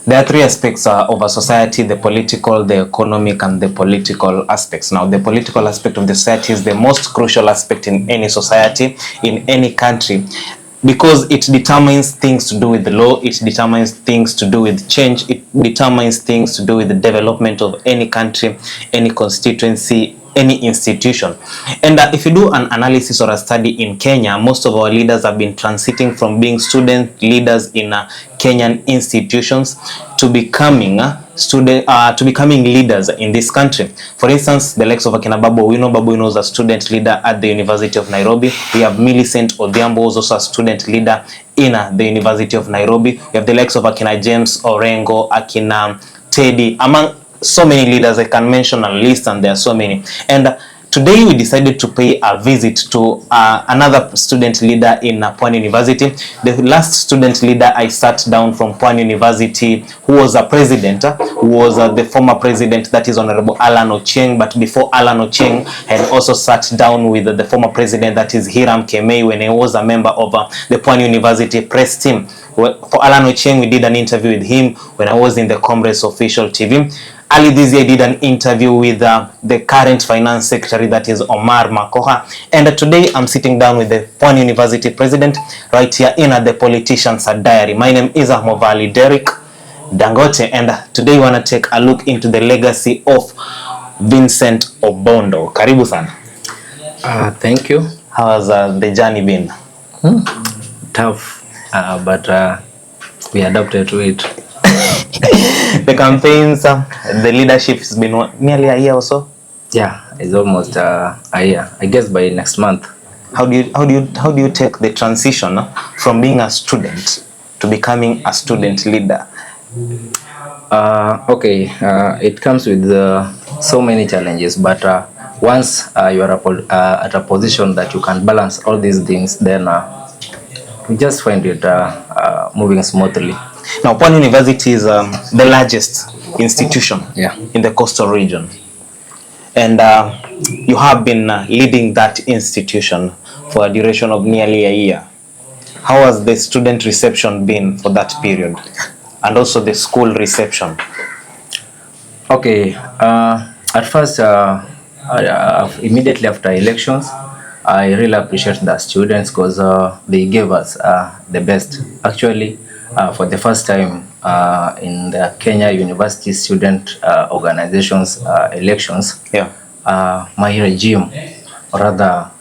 There are three aspects of a society: the political, the economic, and the political aspects. Now, the political aspect of the society is the most crucial aspect in any society, in any country, because it determines things to do with the law, it determines things to do with change, it determines things to do with the development of any country, any constituency, any institution. And if you do an analysis or a study in Kenya, most of our leaders have been transiting from being student leaders in Kenyan institutions to becoming leaders in this country. For instance, the likes of Akina Babu Owino. Babu Owino was a student leader at the University of Nairobi. We have Millicent Odhiambo, who was also a student leader in the University of Nairobi. We have the likes of Akina James Orengo, Akina Teddy, among so many leaders. I can mention a list, and there are so many. And today we decided to pay a visit to another student leader in Pwani University. The last student leader I sat down from Pwani University, who was a president, who was the former president, that is Honorable Alan Ochieng. But before Alan Ochieng, I had also sat down with the former president, that is Hiram Kemei, when he was a member of the Pwani University press team. For Alan Ochieng, we did an interview with him when I was in the Congress official TV. Early this year, I did an interview with the current finance secretary, that is Omar Makoha. And today I'm sitting down with the Pwani University president right here in the Politician's Diary. My name is Ahmovali Derek Dangote, and today we want to take a look into the legacy of Vincent Obondo. Karibu sana. Thank you. How has the journey been? Tough, but we adapted to it. The campaigns, the leadership has been nearly a year or so. Yeah, it's almost a year. I guess by next month. How do you take the transition from being a student to becoming a student leader? Okay, it comes with so many challenges, but once you are at a position that you can balance all these things, then you just find it moving smoothly. Now, Pwani University is the largest institution in the coastal region, and you have been leading that institution for a duration of nearly a year. How has the student reception been for that period, and also the school reception? Okay, at first, immediately after elections, I really appreciate the students because they gave us the best. Actually, for the first time in the Kenya University Student Organizations elections, my regime, or rather,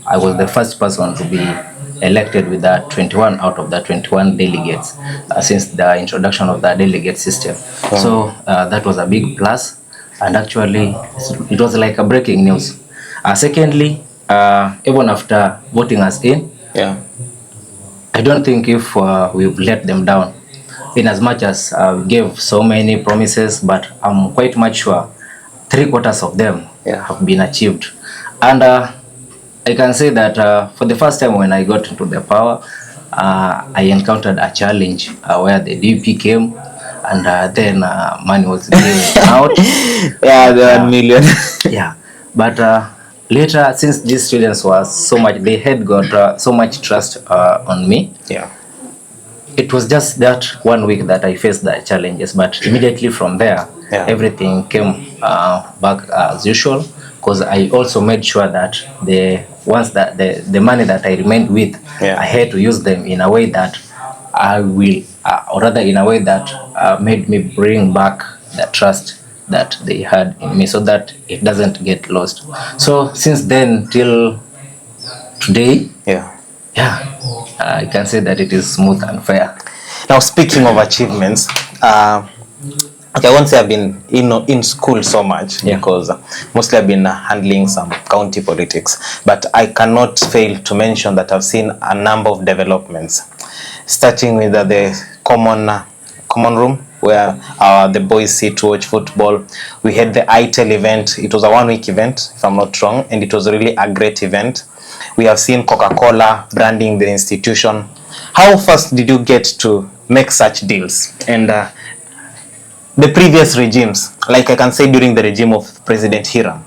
I was the first person to be elected with 21 out of the 21 delegates since the introduction of the delegate system. So that was a big plus, and actually it was like a breaking news. Secondly, even after voting us in, I don't think if we've let them down, in as much as we gave so many promises, but I'm quite much sure 3/4 of them have been achieved. And I can say that for the first time when I got into the power, I encountered a challenge where the DP came, and then money was given out. The 1 million. But later, since these students were so much, they had got so much trust on me. It was just that 1 week that I faced the challenges, but immediately from there, everything came back as usual, because I also made sure that the money that I remained with, I had to use them in a way that I will, or rather in a way that made me bring back the trust that they had in me, so that it doesn't get lost. So since then till today, I can say that it is smooth and fair. Now, speaking of achievements, I won't say I've been in school so much, because mostly I've been handling some county politics, but I cannot fail to mention that I've seen a number of developments, starting with the common room where the boys sit to watch football. We had the ITEL event. It was a 1-week event, if I'm not wrong, and it was really a great event. We have seen Coca-Cola branding the institution. How fast did you get to make such deals? And the previous regimes, like I can say during the regime of President Hiram,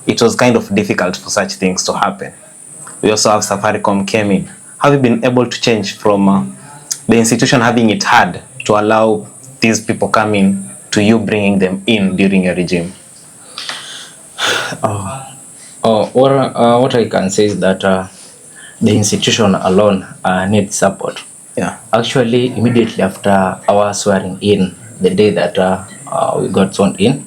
it was kind of difficult for such things to happen. We also have Safaricom came in. Have you been able to change from the institution having it hard to allow these people come in to you bringing them in during your regime? What I can say is that the institution alone needs support. Yeah. Actually, immediately after our swearing in, the day that we got sworn in,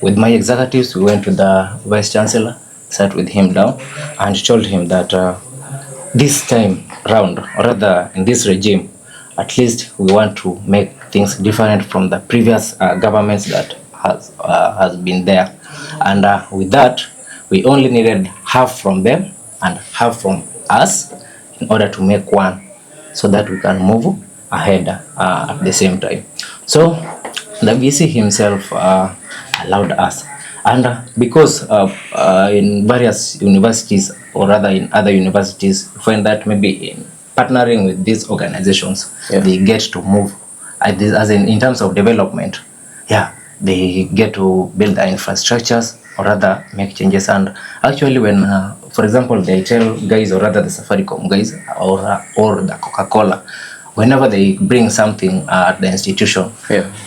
with my executives, we went to the Vice Chancellor, sat with him down, and told him that this time round, or rather in this regime, at least we want to make things different from the previous governments that has been there. And with that, we only needed half from them and half from us in order to make one, so that we can move ahead at the same time. So the VC himself allowed us, and because in various universities, or rather in other universities, you find that maybe in partnering with these organizations, they get to move as in terms of development. They get to build their infrastructures, or rather make changes. And actually, when for example, the Airtel guys, or rather the Safaricom guys, or the Coca-Cola, whenever they bring something at the institution,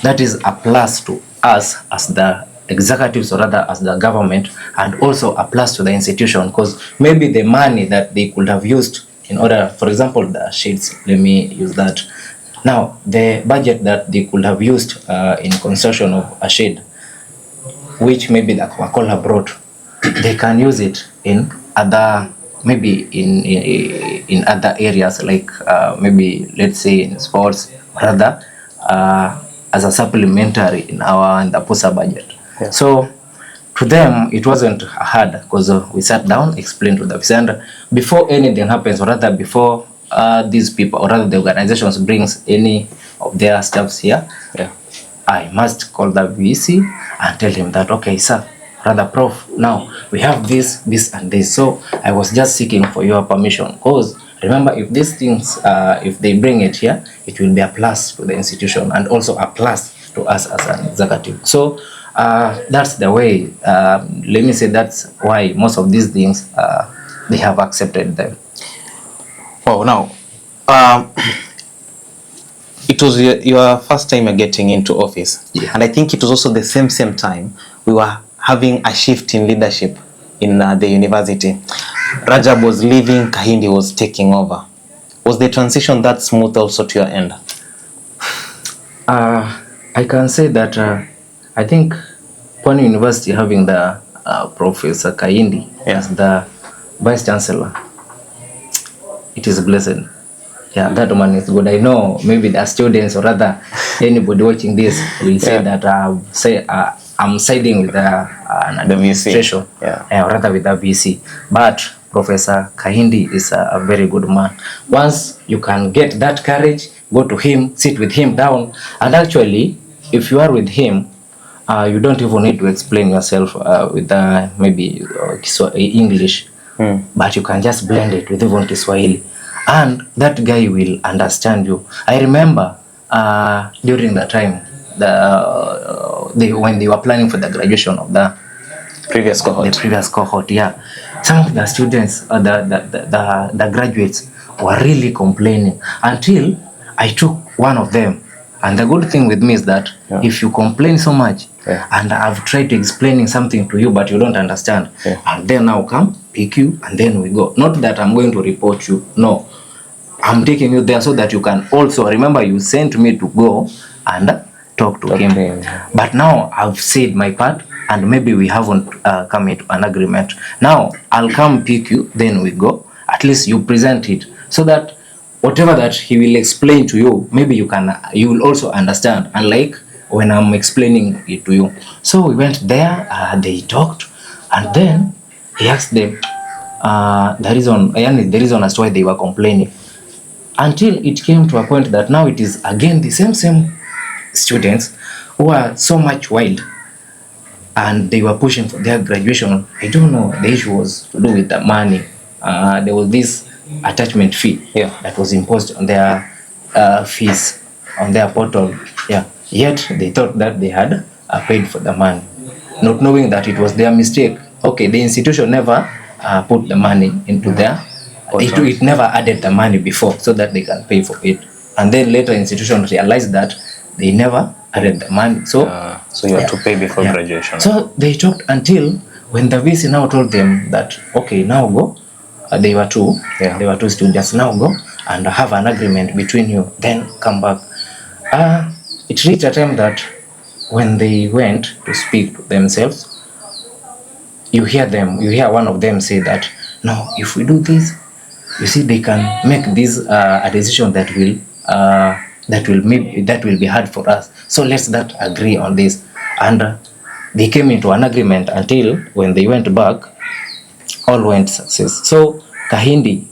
that is a plus to us as the executives, or rather as the government, and also a plus to the institution, because maybe the money that they could have used in order, for example, the shades, let me use that. Now, the budget that they could have used in construction of a shade, which maybe the Coca-Cola brought, they can use it in other, maybe in other areas, like maybe let's say in sports, rather as a supplementary in the PUSA budget. So to them it wasn't hard, because we sat down, explained to the officer, and before anything happens, or rather before these people, or rather the organizations brings any of their staffs here, I must call the VC and tell him that, okay, sir, rather prof, now we have this, and this. So I was just seeking for your permission, because remember, if these things, if they bring it here, it will be a plus to the institution and also a plus to us as an executive. So that's the way, let me say, that's why most of these things, they have accepted them. Wow, now, it was your first time getting into office, and I think it was also the same time we were having a shift in leadership in the university. Rajab was leaving, Kahindi was taking over. Was the transition that smooth also to your end? I can say that I think Pwani University having the Professor Kahindi as the Vice Chancellor, it is blessed. That one is good. I know maybe the students, or rather anybody watching this, will say that I'm siding with the administration, or rather with the VC. But Professor Kahindi is a very good man. Once you can get that courage, go to him, sit with him down, and actually, if you are with him, you don't even need to explain yourself with maybe English, but you can just blend it with even Kiswahili, and that guy will understand you. I remember during the time when they were planning for the graduation of the previous cohort, some of the students, the graduates, were really complaining, until I took one of them. And the good thing with me is that if you complain so much, and I've tried to explaining something to you but you don't understand, and then I'll come pick you and then we go. Not that I'm going to report you, no, I'm taking you there so that you can also remember you sent me to go and talk to him. But now I've said my part, and maybe we haven't come into an agreement. Now I'll come pick you, then we go. At least you present it, so that whatever that he will explain to you, maybe you will also understand, unlike when I'm explaining it to you. So we went there, they talked, and then he asked them the reason as to why they were complaining, until it came to a point that now it is again the same students who are so much wild, and they were pushing for their graduation. I don't know, the issue was to do with the money. There was this attachment fee that was imposed on their fees on their portal. Yet they thought that they had paid for the money, not knowing that it was their mistake. Okay, the institution never put the money into their it never added the money before so that they can pay for it. And then later institution realized that they never added the money. So you have to pay before graduation. So they talked until when the VC now told them that, okay, now go. They were two. They were two students. Now go and have an agreement between you. Then come back. It reached a time that when they went to speak to themselves, you hear one of them say that, no, if we do this, you see, they can make this a decision that will be hard for us. So let's not agree on this. And they came into an agreement until when they went back, all went success. So Kahindi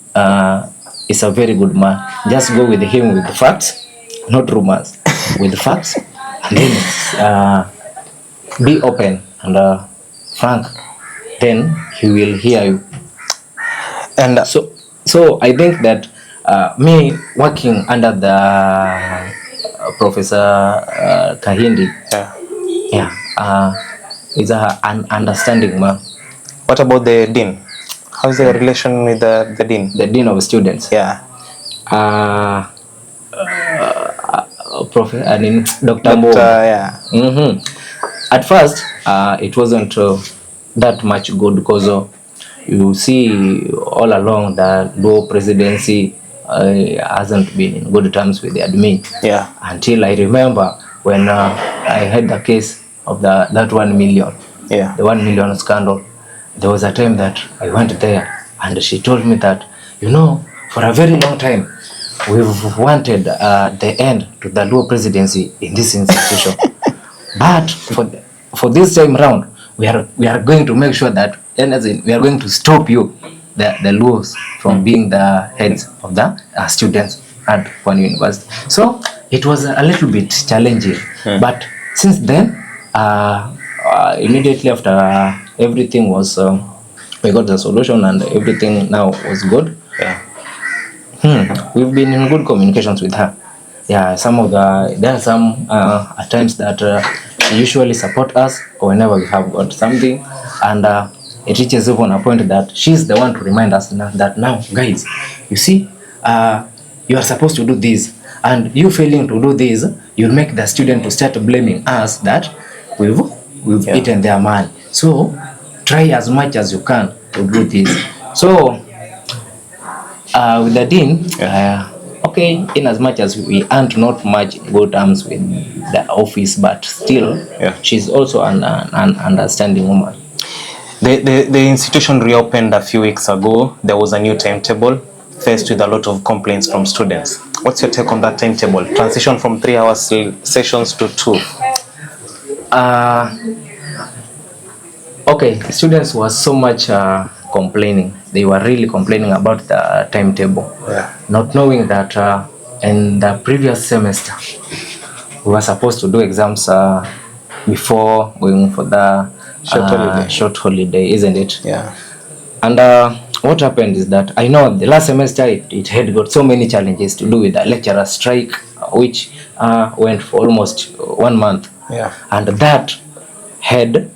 is a very good man. Just go with him with the facts, not rumors, with the facts, and then be open and frank. Then he will hear you. And so I think that me working under the Professor Kahindi, is an understanding man. What about the dean? How's the relation with the dean? The dean of students? Yeah. Dr. Mo. Yeah. At first, it wasn't that much good because you see all along the Luo presidency hasn't been in good terms with the admin. Yeah. Until I remember when I had the case of that 1 million. Yeah. The 1 million scandal. There was a time that I went there and she told me that, for a very long time, we've wanted the end to the Luo presidency in this institution. But for this time round, we are going to make sure that we are going to stop you, the Luos, from being the heads of the students at Pwani University. So it was a little bit challenging. But since then, immediately after everything was, we got the solution and everything now was good. We've been in good communications with her. There are some at times that she usually support us whenever we have got something, and it reaches even a point that she's the one to remind us that now, guys, you see, you are supposed to do this, and you failing to do this, you'll make the student to start blaming us that we've eaten their money. So try as much as you can to do this. So with the dean, okay, in as much as we aren't not much in good terms with the office, but still, she's also an understanding woman. The institution reopened a few weeks ago. There was a new timetable faced with a lot of complaints from students. What's your take on that timetable? Transition from 3-hour sessions to 2. Okay, students were so much complaining. They were really complaining about the timetable, not knowing that in the previous semester we were supposed to do exams before going for the short holiday, isn't it? Yeah. And what happened is that I know the last semester it had got so many challenges to do with the lecturer strike, which went for almost 1 month. Yeah. And that had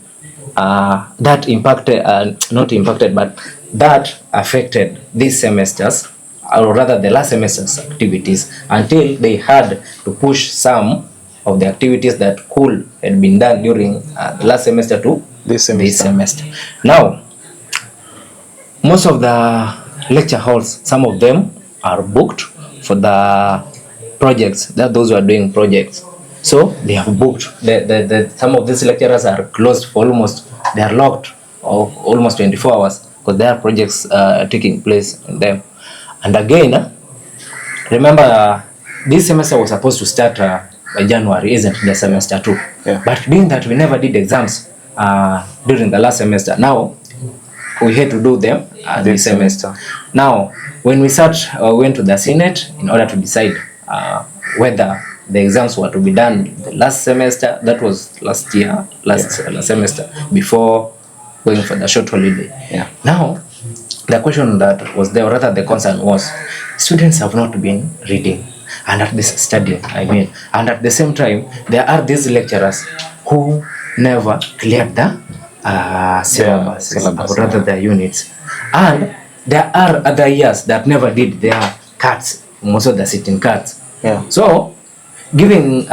that impacted, not impacted, but that affected these semesters, or rather the last semester's activities, until they had to push some of the activities that could had been done during the last semester to this semester. Now, most of the lecture halls, some of them are booked for the projects, that those who are doing projects. So they have booked. Some of these lecturers are closed for they are locked of almost 24 hours because there are projects taking place in them. And again, remember this semester was supposed to start by January, isn't the semester 2? Yeah. But being that we never did exams during the last semester, now we had to do them this semester. Now, when we went to the Senate in order to decide whether the exams were to be done the last semester, that was last semester, before going for the short holiday. Yeah. Now, the question that was there, or rather the concern was, students have not been reading and at this studying, and at the same time, there are these lecturers who never cleared the syllabus, or rather the units. And there are other years that never did their cuts, most of the sitting cuts. Yeah. So giving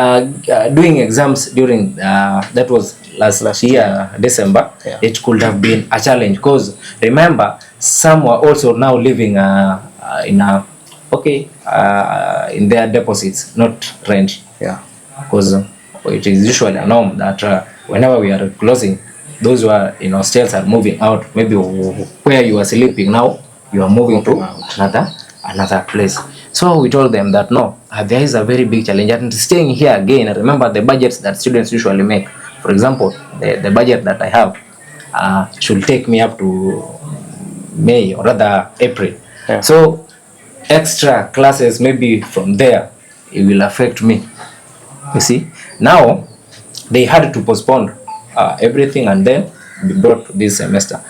doing exams during that was last year December. Yeah. It could have been a challenge because remember some were also now living in a in their deposits, not rent. Yeah. Because it is usually a norm that whenever we are closing, those who are in hostels are moving out. Maybe where you are sleeping now, you are moving to another place. So we told them that no, there is a very big challenge, and staying here again. Remember the budgets that students usually make. For example, the budget that I have should take me up to May or rather April. Yeah. So extra classes maybe from there, it will affect me. You see, now they had to postpone everything and then be brought to this semester.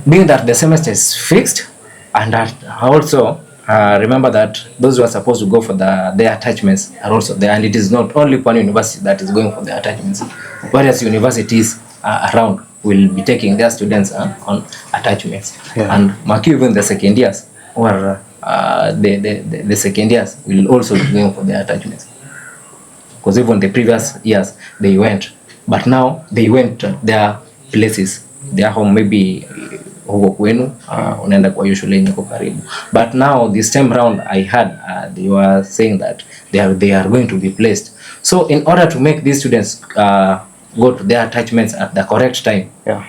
Being that the semester is fixed, and also remember that those who are supposed to go for their attachments are also there, and it is not only Pwani University that is going for their attachments. Various universities around will be taking their students on attachments. Yeah. And even the second years or the second years will also be going for their attachments. Because even the previous years they went, but now they went their places, their home, maybe huko kwenu unaenda kwa shule nyiko karibu. But now this time round I heard they were saying that they are going to be placed. So in order to make these students go to their attachments at the correct time, Yeah.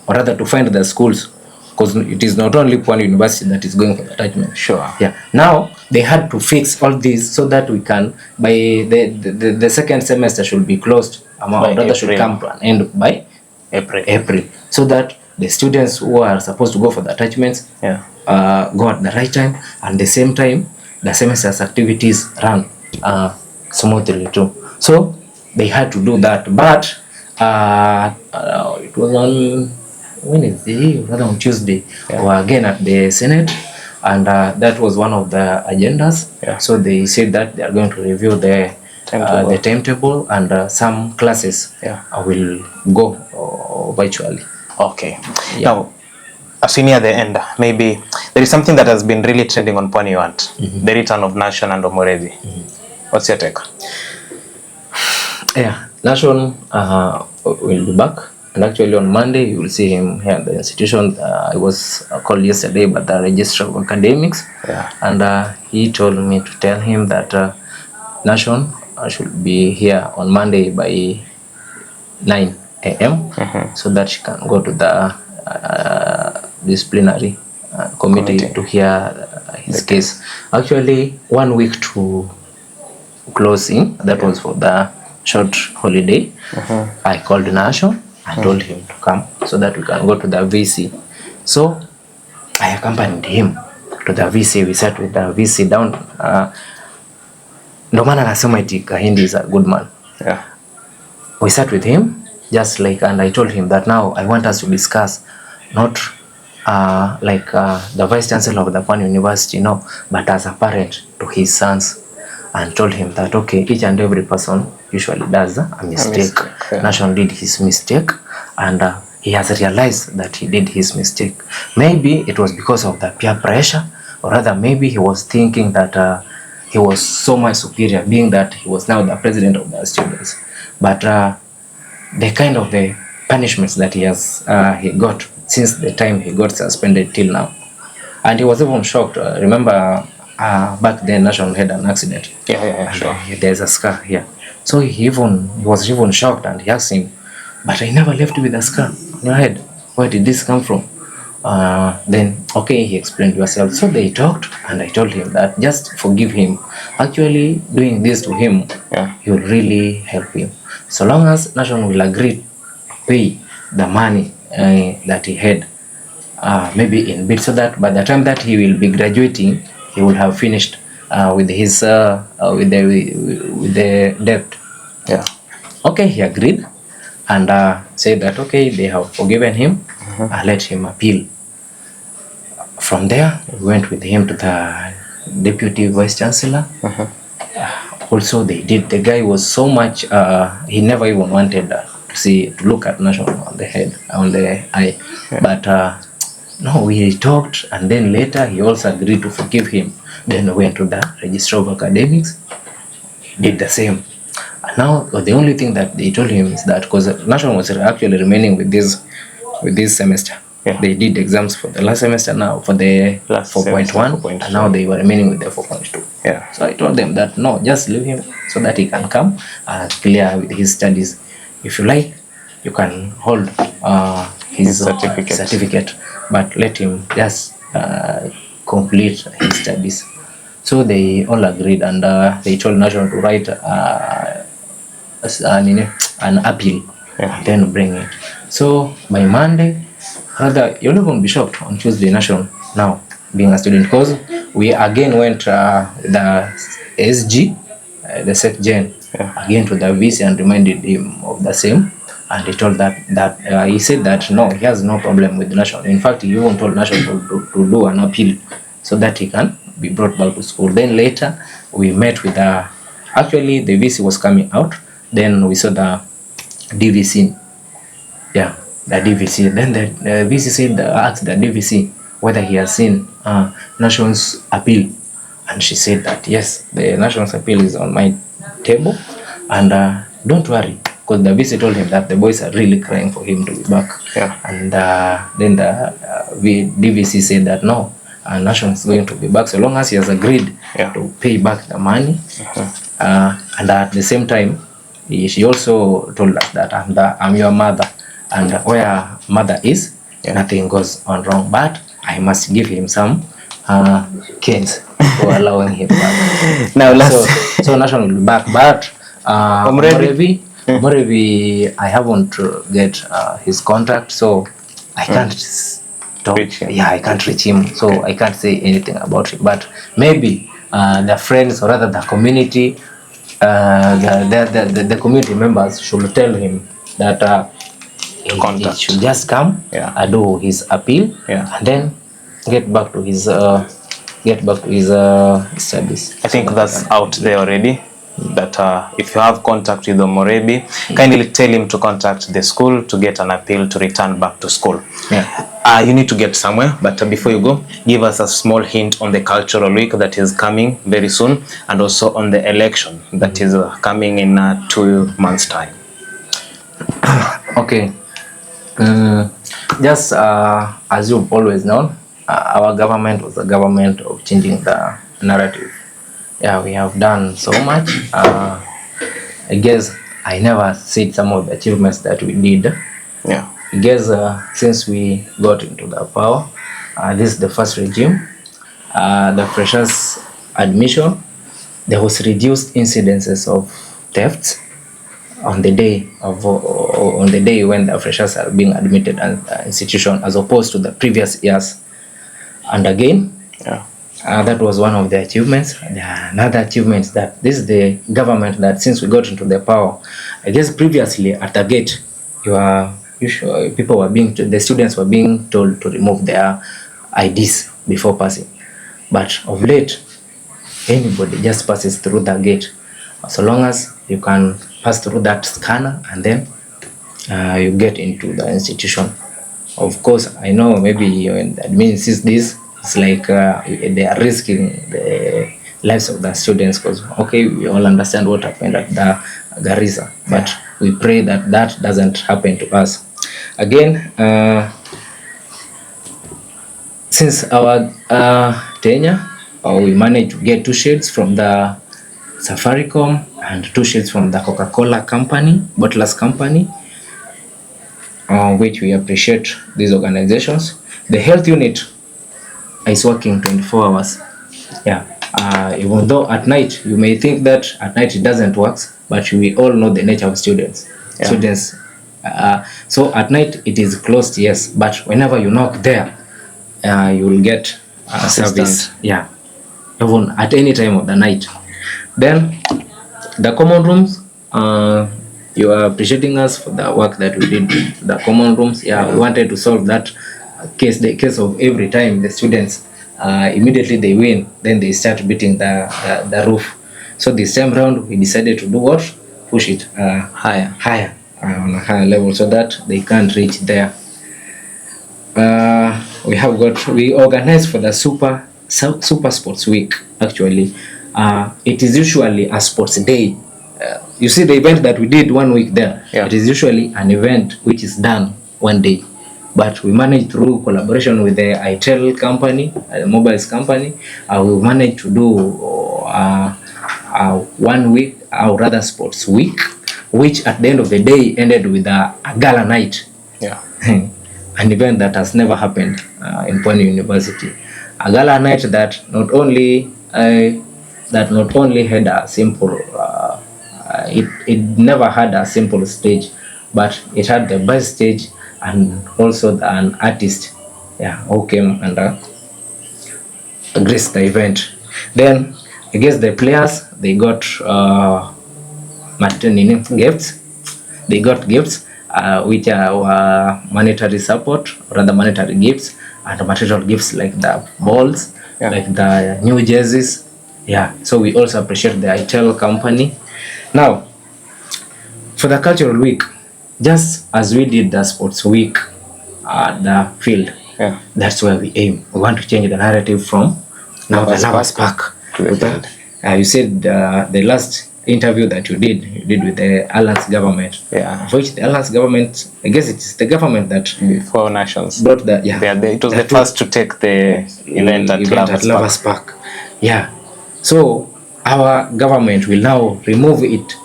or rather to find the schools, because it is not only Pwani University that is going for the attachment. Sure. Yeah. Now they had to fix all this so that we can, by the second semester should be closed, or rather should come to an end by April, so that the students who are supposed to go for the attachments go at the right time, and the same time the semester's activities run smoothly too. So they had to do that, but it was on Wednesday, rather on Tuesday, we were again at the Senate, and that was one of the agendas. So they said that they are going to review the timetable, and some classes will go virtually. Okay. Now, as we near the end, maybe there is something that has been really trending on Pwani Want, the return of Nation and Omorezi. What's your take? Yeah, Nation will be back, and actually on Monday you will see him here at the institution. I was called yesterday by the Registrar of Academics, and he told me to tell him that Nation should be here on Monday by 9 a.m. so that she can go to the disciplinary committee to hear his case. Actually, 1 week to closing, that was for the short holiday. I called Nation and told him to come so that we can go to the VC. So I accompanied him to the VC. We sat with the VC down. Ndo maana nasema eti Kahindi is a good man. We sat with him just like, and I told him that now I want us to discuss not like the Vice Chancellor of the Pwani University, no, but as a parent to his sons, and told him that okay, each and every person usually does a mistake. Nation did his mistake, and he has realized that he did his mistake. Maybe it was because of the peer pressure, or rather maybe he was thinking that he was so much superior, being that he was now the president of the students. But the kind of the punishments that he got since the time he got suspended till now, and he was even shocked. Remember back then Nation had an accident. Sure. There's a scar here, so he was even shocked, and he asked him, but I never left with a scar on your head, where did this come from? Then okay, he explained yourself. So they talked, and I told him that just forgive him. Actually doing this to him, he will really help him, so long as Nation will agree to pay the money that he had maybe in bid, so that by the time that he will be graduating, he will have finished with his with the debt. Okay, he agreed, and said that okay, they have forgiven him. Let him appeal. From there, we went with him to the Deputy Vice Chancellor. Also, they did. The guy was so much. He never even wanted to look at Nation on the head, on the eye. But no, we talked, and then later he also agreed to forgive him. Then we went to the Registrar of Academics. he did the same. And now the only thing that they told him is that because national was actually remaining with this semester. Yeah. They did exams for the last semester now for the Last 4.1, and now they were remaining with the 4.2. Yeah. So I told them that no, just leave him so that he can come and clear with his studies. If you like, you can hold his certificate, but let him just complete his studies. So they all agreed, and they told National to write an appeal, then bring it. So by Monday, rather, you'll even be shocked on Tuesday, National now being a student, because we again went the SG, the Sec Gen, again to the VC and reminded him of the same. And he told that he said that no, he has no problem with the National. In fact, he even told National to do an appeal so that he can be brought back to school. Then later, we met with actually the VC was coming out. Then we saw the DVC. Yeah, the DVC. Then the VC said, asked the DVC whether he has seen National's appeal. And she said that yes, the National's appeal is on my table. And don't worry, because the VC told him that the boys are really crying for him to be back. Yeah. And then the DVC said that no, National is going to be back so long as he has agreed to pay back the money. And at the same time, she also told us that I'm your mother, and where mother is, nothing goes on wrong. But I must give him some canes for allowing him back. Now so National will be back, but Morevi, I haven't get his contact, so I can't talk. I can't reach him, so I can't say anything about it. But maybe the friends, or rather the community, the community members should tell him that he should just come, do his appeal, and then get back to his studies. I think that's out there already. That if you have contact with Omorebi, kindly tell him to contact the school to get an appeal to return back to school. You need to get somewhere, but before you go, give us a small hint on the cultural week that is coming very soon, and also on the election that is coming in 2 months' time. Okay. Just as you've always known, our government was a government of changing the narrative. Yeah, we have done so much. I guess I never said some of the achievements that we did. Yeah. I guess since we got into the power, this is the first regime. The freshers admission, there was reduced incidences of thefts on the day when the freshers are being admitted at the institution, as opposed to the previous years. And again, that was one of the achievements. Another achievement that this is the government that since we got into the power, I guess previously at the gate, the students were being told to remove their IDs before passing. But of late, anybody just passes through the gate, so long as you can pass through that scanner, and then you get into the institution. Of course, I know maybe when the admin sees this, it's like they are risking the lives of the students, because we all understand what happened at the Garissa, but we pray that that doesn't happen to us again. Since our tenure, we managed to get 2 shades from the Safaricom and 2 shades from the Coca-Cola company, bottlers company, which we appreciate these organizations. The health unit is working 24 hours. Even though at night, you may think that at night it doesn't work, but we all know the nature of students. So at night it is closed, yes, but whenever you knock there, you will get service. Even at any time of the night. Then the common rooms, you are appreciating us for the work that we did. The common rooms, we wanted to solve that case, the case of every time the students immediately they win, then they start beating the roof. So this time round we decided to do what? Push it higher on a higher level, so that they can't reach there. We organized for the super sports week. Actually, it is usually a sports day. You see the event that we did 1 week there, it is usually an event which is done one day. But we managed through collaboration with the ITEL company, the mobiles company, we managed to do 1 week, or rather sports week, which at the end of the day ended with a gala night. Yeah. An event that has never happened in Pwani University. A gala night that not only had a simple, it never had a simple stage, but it had the best stage and also an artist, who came and graced the event. Then I guess the players, they got gifts. They got gifts, which are monetary support, rather monetary gifts, and material gifts like the balls, like the new jerseys. So we also appreciate the ITEL company. Now, for the cultural week, just as we did the sports week at the field, that's where we aim. We want to change the narrative from now the Lovers Park. You said the last interview that you did with the Alliance government, which the Alliance government, I guess it is the government that before nations brought the it was the first to take the event at Lovers Park. So our government will now remove it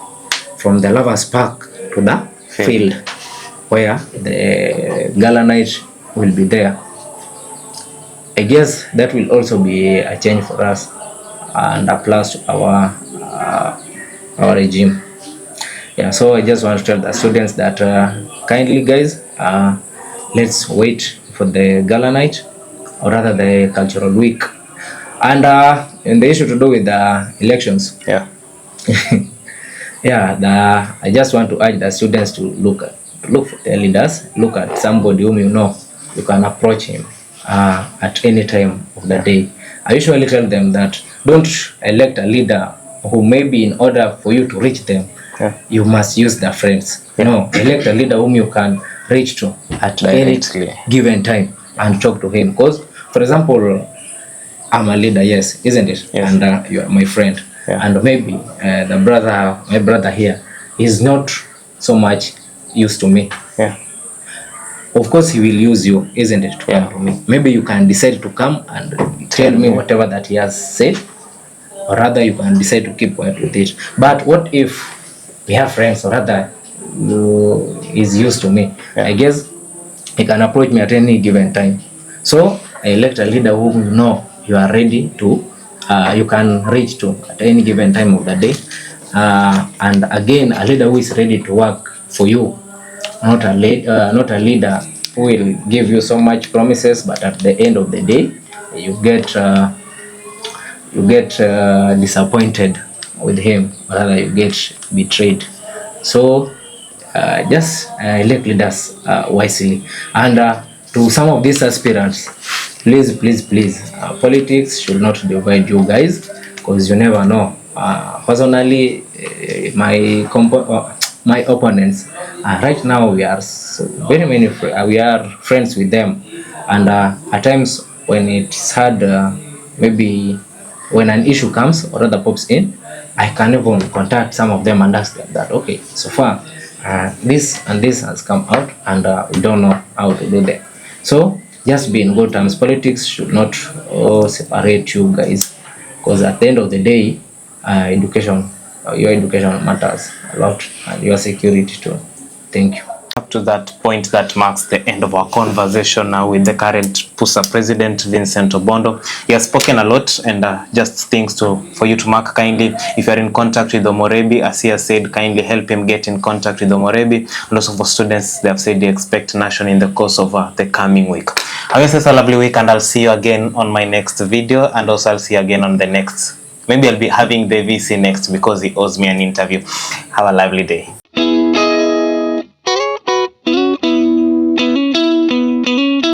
from the Lovers Park to the field where the gala night will be there. I guess that will also be a change for us and a plus to our regime. So I just want to tell the students that kindly guys, let's wait for the gala night, or rather the cultural week. And in the issue to do with the elections, I just want to urge the students to look for their leaders, look at somebody whom you know you can approach him at any time of the day. I usually tell them that don't elect a leader who maybe in order for you to reach them, you must use their friends. Elect a leader whom you can reach to at any given time and talk to him. Because, for example, I'm a leader, yes, isn't it? And you are my friend. And maybe my brother here is not so much used to me. Of course he will use you, isn't it, to come to me. Maybe you can decide to come and tell me whatever that he has said, or rather you can decide to keep quiet with it. But what if we have friends, or rather is used to me? I guess he can approach me at any given time. So I elect a leader whom you know you are ready to, you can reach to at any given time of the day. And again, a leader who is ready to work for you, not a leader who will give you so much promises, but at the end of the day, you get disappointed with him, or rather you get betrayed. So just elect leaders wisely. And to some of these aspirants, please, politics should not divide you guys, because you never know. Personally, my opponents, right now we are we are friends with them, and at times when it's hard, maybe when an issue comes or rather pops in, I can even contact some of them and ask them that, okay, so far this and this has come out, and we don't know how to do that. So just be in good terms. Politics should not separate you guys, because at the end of the day, your education matters a lot, and your security too. Thank you. Up to that point, that marks the end of our conversation now with the current PUSA president, Vincent Obondo. He has spoken a lot, and just things for you to mark. Kindly, if you are in contact with Omorebi, as he has said, kindly help him get in contact with Omorebi. And also for students, they have said they expect nation in the course of the coming week. I guess it's a lovely week, and I'll see you again on my next video, and also I'll see you again on the next. Maybe I'll be having the VC next because he owes me an interview. Have a lovely day.